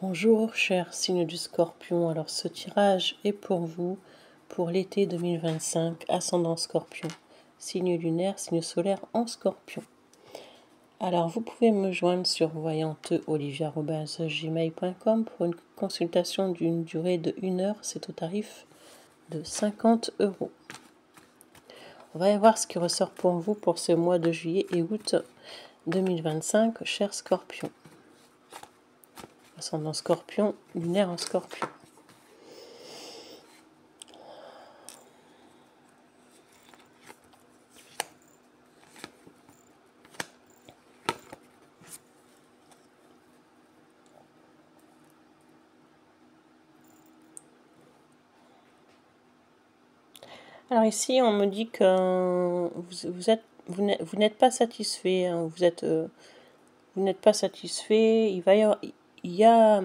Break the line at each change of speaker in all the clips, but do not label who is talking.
Bonjour, cher signe du Scorpion. Alors, ce tirage est pour vous pour l'été 2025, ascendant Scorpion, signe lunaire, signe solaire en Scorpion. Alors, vous pouvez me joindre sur voyanteolivia@gmail.com pour une consultation d'une durée de 1 heure. C'est au tarif de 50 €. On va voir ce qui ressort pour vous pour ce mois de juillet et août 2025, cher Scorpion. Ascendant Scorpion, lunaire en Scorpion. Alors ici, on me dit que vous n'êtes pas satisfait, hein, vous n'êtes pas satisfait. Il y a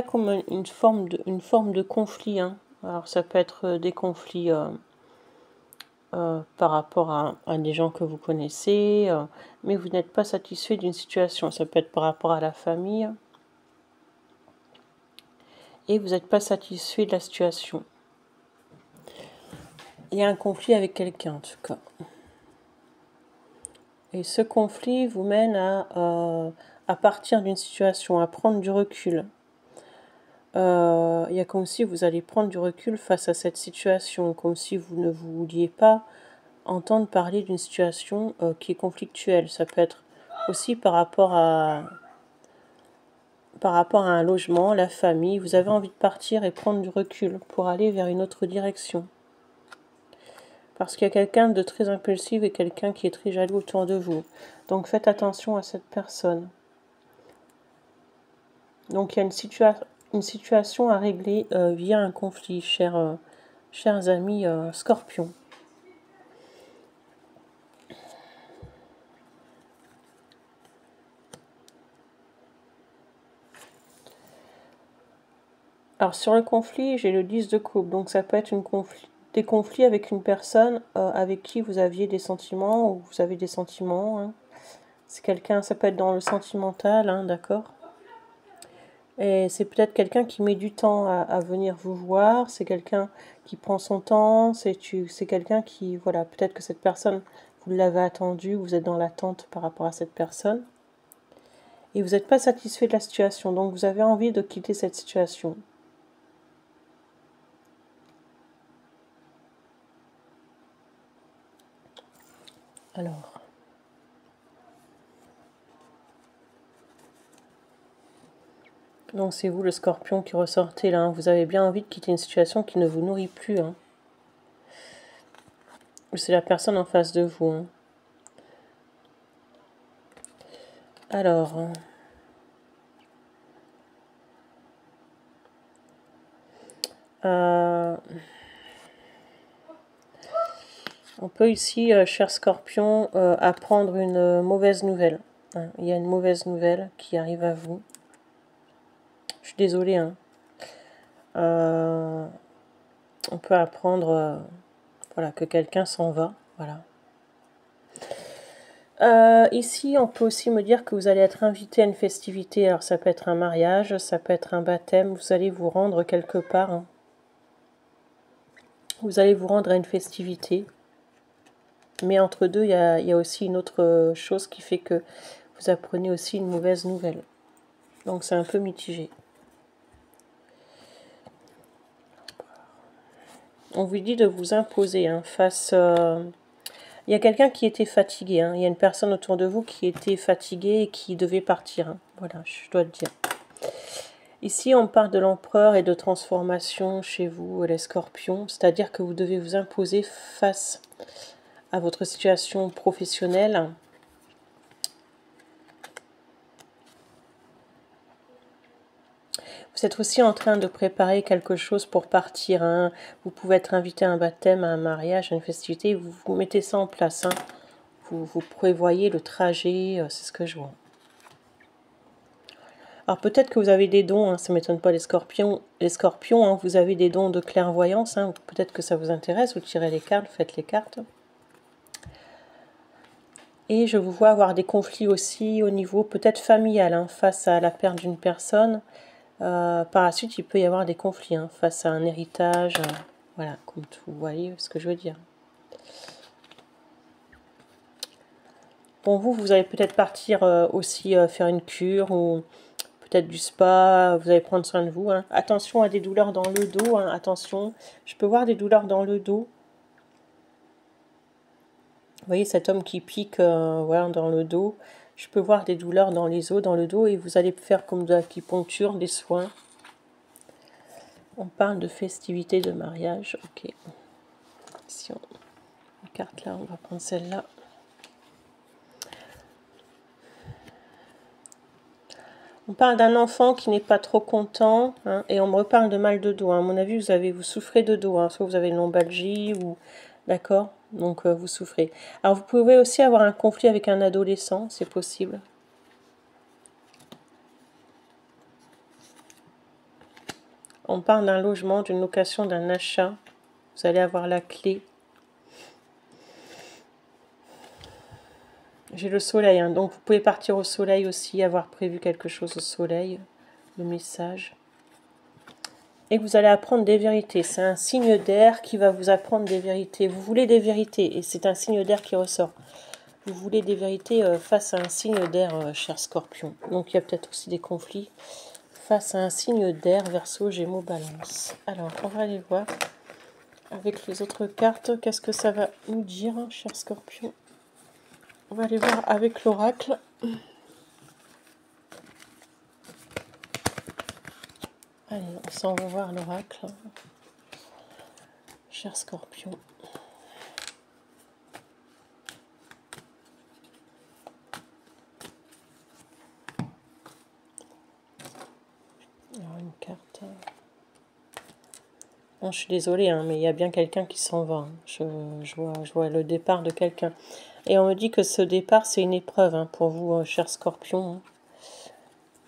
comme une forme de conflit, hein. Alors ça peut être des conflits par rapport à des gens que vous connaissez, mais vous n'êtes pas satisfait d'une situation. Ça peut être par rapport à la famille, et vous n'êtes pas satisfait de la situation. Il y a un conflit avec quelqu'un en tout cas. Et ce conflit vous mène à partir d'une situation, à prendre du recul. Il y a comme si vous allez prendre du recul face à cette situation, comme si vous ne vouliez pas entendre parler d'une situation qui est conflictuelle. Ça peut être aussi par rapport à un logement, la famille. Vous avez envie de partir et prendre du recul pour aller vers une autre direction. Parce qu'il y a quelqu'un de très impulsif et quelqu'un qui est très jaloux autour de vous. Donc faites attention à cette personne. Donc il y a une situation à régler via un conflit, chers amis Scorpions. Alors sur le conflit, j'ai le 10 de coupe. Donc ça peut être des conflits avec une personne avec qui vous aviez des sentiments ou vous avez des sentiments, hein. C'est quelqu'un, ça peut être dans le sentimental, hein, d'accord. Et c'est peut-être quelqu'un qui met du temps à venir vous voir, c'est quelqu'un qui prend son temps, c'est quelqu'un qui, voilà, peut-être que cette personne, vous l'avez attendu, vous êtes dans l'attente par rapport à cette personne. Et vous n'êtes pas satisfait de la situation, donc vous avez envie de quitter cette situation. Alors... Donc c'est vous le Scorpion qui ressortez là, hein. Vous avez bien envie de quitter une situation qui ne vous nourrit plus, hein. Ou c'est la personne en face de vous, hein. Alors... on peut ici, cher Scorpion, apprendre une mauvaise nouvelle, hein. Il y a une mauvaise nouvelle qui arrive à vous. Je suis désolée, hein. On peut apprendre voilà, que quelqu'un s'en va. Voilà. Ici, on peut aussi me dire que vous allez être invité à une festivité. Alors, ça peut être un mariage, ça peut être un baptême. Vous allez vous rendre quelque part, hein. Vous allez vous rendre à une festivité. Mais entre deux, il y a aussi une autre chose qui fait que vous apprenez aussi une mauvaise nouvelle. Donc, c'est un peu mitigé. On vous dit de vous imposer, hein, face... il y a quelqu'un qui était fatigué, hein. Il y a une personne autour de vous qui était fatiguée et qui devait partir, hein. Voilà, je dois le dire. Ici, on parle de l'empereur et de transformation chez vous, les Scorpions. C'est-à-dire que vous devez vous imposer face à votre situation professionnelle. Vous êtes aussi en train de préparer quelque chose pour partir, hein. Vous pouvez être invité à un baptême, à un mariage, à une festivité. Vous mettez ça en place, hein. Vous prévoyez le trajet, c'est ce que je vois. Alors peut-être que vous avez des dons, hein, ça ne m'étonne pas les scorpions, hein, vous avez des dons de clairvoyance, hein, peut-être que ça vous intéresse, vous tirez les cartes, faites les cartes. Et je vous vois avoir des conflits aussi au niveau peut-être familial, hein, face à la perte d'une personne. Par la suite, il peut y avoir des conflits, hein, face à un héritage. Voilà, comme tout, vous voyez ce que je veux dire. Bon, vous allez peut-être partir aussi faire une cure ou peut-être du spa. Vous allez prendre soin de vous, hein. Attention à des douleurs dans le dos, hein, attention. Je peux voir des douleurs dans le dos. Vous voyez cet homme qui pique voilà, dans le dos. Je peux voir des douleurs dans les os, dans le dos, et vous allez faire comme de l'acupuncture, des soins. On parle de festivités de mariage. Ok. Si on carte là, on va prendre celle-là. On parle d'un enfant qui n'est pas trop content, hein, et on me reparle de mal de dos, hein. À mon avis, vous souffrez de dos, hein, soit vous avez une lombalgie ou d'accord, donc vous souffrez. Alors vous pouvez aussi avoir un conflit avec un adolescent, c'est possible. On parle d'un logement, d'une location, d'un achat. Vous allez avoir la clé. J'ai le soleil, hein, donc vous pouvez partir au soleil aussi, avoir prévu quelque chose au soleil, le message. Et vous allez apprendre des vérités. C'est un signe d'air qui va vous apprendre des vérités. Vous voulez des vérités, et c'est un signe d'air qui ressort. Vous voulez des vérités face à un signe d'air, cher Scorpion. Donc il y a peut-être aussi des conflits face à un signe d'air, Verseau, Gémeaux, Balance. Alors, on va aller voir avec les autres cartes. Qu'est-ce que ça va nous dire, cher Scorpion? On va aller voir avec l'oracle. Allez, on s'en va voir l'oracle. Cher Scorpion. Alors, une carte. Bon, je suis désolée, hein, mais il y a bien quelqu'un qui s'en va. Hein. Je vois le départ de quelqu'un. Et on me dit que ce départ, c'est une épreuve, hein, pour vous, cher Scorpion.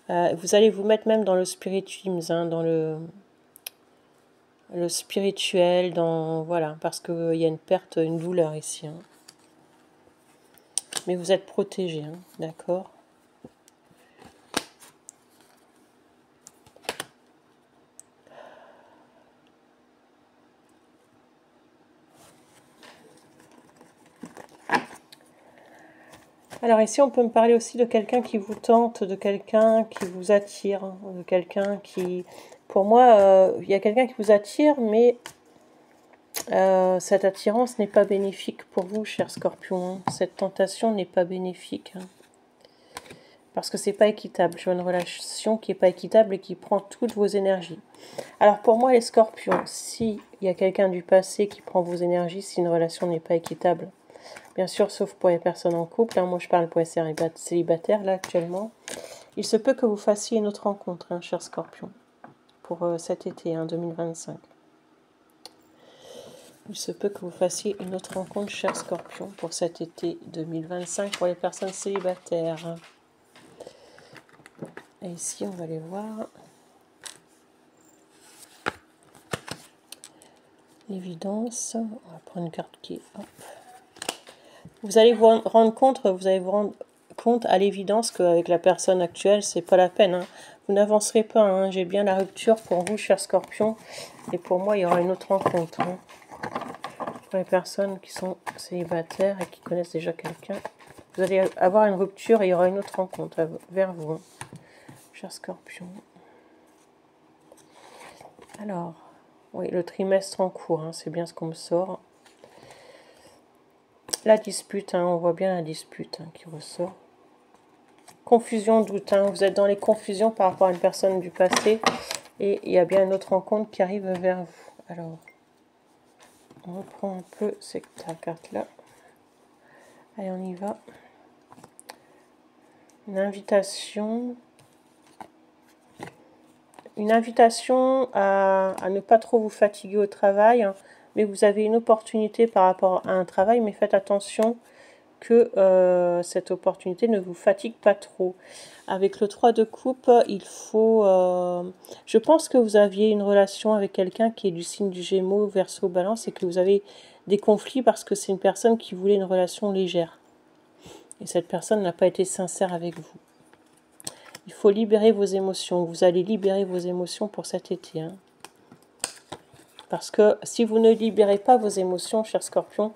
Vous allez vous mettre même dans le spiritisme, hein, dans le spirituel, dans voilà, parce qu'il y a une perte, une douleur ici. Hein. Mais vous êtes protégé, hein, d'accord? Alors ici, on peut me parler aussi de quelqu'un qui vous tente, de quelqu'un qui vous attire, hein, de quelqu'un qui... Pour moi, il y a quelqu'un qui vous attire, mais cette attirance n'est pas bénéfique pour vous, cher Scorpion. Hein. Cette tentation n'est pas bénéfique. Hein. Parce que c'est pas équitable. Je vois une relation qui n'est pas équitable et qui prend toutes vos énergies. Alors pour moi, les Scorpions, s'il y a quelqu'un du passé qui prend vos énergies, si une relation n'est pas équitable, bien sûr, sauf pour les personnes en couple. Hein. Moi, je parle pour les célibataires, là, actuellement. Il se peut que vous fassiez une autre rencontre, hein, cher Scorpion, pour cet été, hein, 2025. Il se peut que vous fassiez une autre rencontre, cher Scorpion, pour cet été 2025, pour les personnes célibataires. Et ici, on va aller voir l'évidence. On va prendre une carte qui est... Hop. Vous allez vous rendre compte à l'évidence qu'avec la personne actuelle, c'est pas la peine. Hein. Vous n'avancerez pas. Hein. J'ai bien la rupture pour vous, cher Scorpion. Et pour moi, il y aura une autre rencontre. Hein. Pour les personnes qui sont célibataires et qui connaissent déjà quelqu'un, vous allez avoir une rupture et il y aura une autre rencontre vers vous. Hein. Cher Scorpion. Alors, oui, le trimestre en cours, hein, c'est bien ce qu'on me sort. La dispute, hein, on voit bien la dispute, hein, qui ressort. Confusion, doute, hein, vous êtes dans les confusions par rapport à une personne du passé. Et il y a bien une autre rencontre qui arrive vers vous. Alors, on reprend un peu cette carte-là. Allez, on y va. Une invitation. Une invitation à ne pas trop vous fatiguer au travail, hein, mais vous avez une opportunité par rapport à un travail, mais faites attention que cette opportunité ne vous fatigue pas trop. Avec le 3 de coupe, il faut... je pense que vous aviez une relation avec quelqu'un qui est du signe du Gémeaux, Verseau, Balance, et que vous avez des conflits parce que c'est une personne qui voulait une relation légère. Et cette personne n'a pas été sincère avec vous. Il faut libérer vos émotions. Vous allez libérer vos émotions pour cet été. Hein. Parce que si vous ne libérez pas vos émotions, cher Scorpion,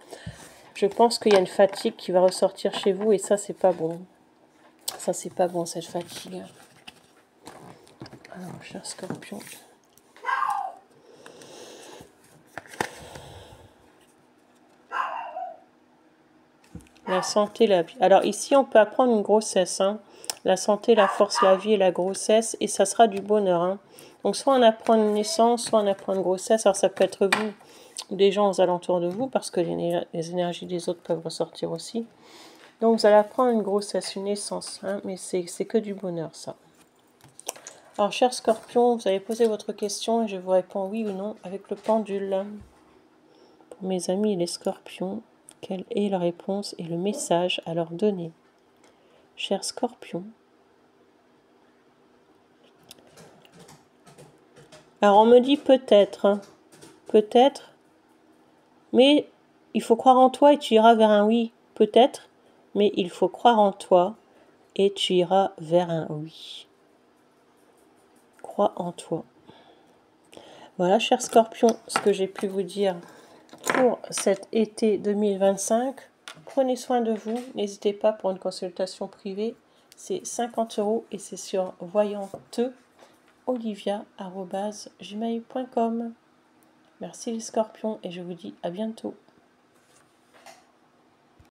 je pense qu'il y a une fatigue qui va ressortir chez vous et ça, c'est pas bon. Ça, c'est pas bon, cette fatigue. Alors, cher Scorpion. La santé, la vie. Alors ici, on peut apprendre une grossesse. Hein. La santé, la force, la vie et la grossesse. Et ça sera du bonheur. Hein. Donc soit on apprend une naissance, soit on apprend une grossesse. Alors ça peut être vous ou des gens aux alentours de vous, parce que les énergies des autres peuvent ressortir aussi. Donc vous allez apprendre une grossesse, une naissance. Hein, mais c'est que du bonheur, ça. Alors, cher Scorpion, vous avez posé votre question et je vous réponds oui ou non avec le pendule. Pour mes amis les Scorpions, quelle est la réponse et le message à leur donner? Cher Scorpion. Alors, on me dit peut-être, hein, peut-être, mais il faut croire en toi et tu iras vers un oui. Peut-être, mais il faut croire en toi et tu iras vers un oui. Crois en toi. Voilà, cher Scorpion, ce que j'ai pu vous dire pour cet été 2025. Prenez soin de vous. N'hésitez pas pour une consultation privée. C'est 50 € et c'est sur voyanteolivia@gmail.com. Merci les Scorpions et je vous dis à bientôt.